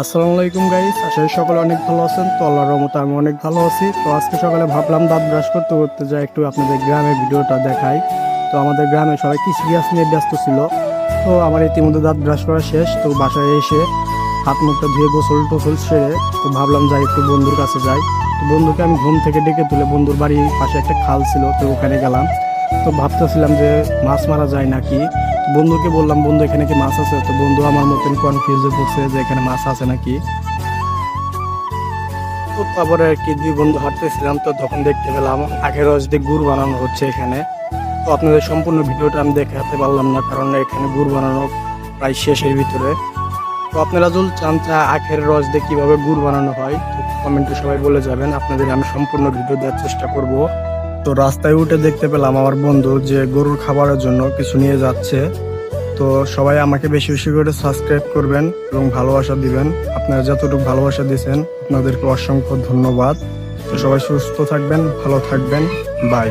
আসসালামু আলাইকুম গাইস, আশা করি সকলে অনেক ভালো আছেন। তো আল্লাহর রহমতে আমি অনেক ভালো আছি। তো আজকে সকালে ভাবলাম দাঁত ব্রাশ করতে করতে যাই একটু আপনাদের গ্রামের ভিডিওটা দেখাই। তো আমাদের গ্রামে সবাই কৃষি কাজ নিয়ে ব্যস্ত ছিল। তো আমার ইতিমধ্যে দাঁত ব্রাশ করা শেষ। তো বাসায় এসে হাত মুখটা ধুয়ে গোসল টোসল সেরে তো ভাবলাম যাই একটু বন্ধুর কাছে যাই। তো বন্ধুকে আমি ঘুম থেকে ডেকে তুলে বন্ধুর বাড়ির পাশে একটা খাল ছিল, তো ওখানে গেলাম। তো ভাবতেছিলাম যে মাছ মারা যায় নাকি। বন্ধুকে বললাম, বন্ধু এখানে কি মাছ আছে? তো বন্ধু আমার মতন কনফিউজ হয়ে পড়ছে যে এখানে মাছ আছে নাকি। তো তারপরে আর কি দুই বন্ধু হাঁটতেছিলাম, তো তখন দেখতে পেলাম আখের রস দিয়ে গুড় বানানো হচ্ছে এখানে। তো আপনাদের সম্পূর্ণ ভিডিওটা আমি দেখাতে পারলাম না, কারণ এখানে গুড় বানানো প্রায় শেষের ভিতরে। তো আপনারা যদি চান আখের রস দিয়ে কিভাবে গুড় বানানো হয়, তো কমেন্টে সবাই বলে যাবেন, আপনাদের আমি সম্পূর্ণ ভিডিও দেওয়ার চেষ্টা করব। তো রাস্তায় উঠে দেখতে পেলাম আমার বন্ধু যে গরুর খাবারের জন্য কিছু নিয়ে যাচ্ছে। তো সবাই আমাকে বেশি বেশি করে সাবস্ক্রাইব করবেন এবং ভালোবাসা দিবেন। আপনারা যতটুকু ভালোবাসা দিয়েছেন আপনাদেরকে অসংখ্য ধন্যবাদ। তো সবাই সুস্থ থাকবেন, ভালো থাকবেন, বাই।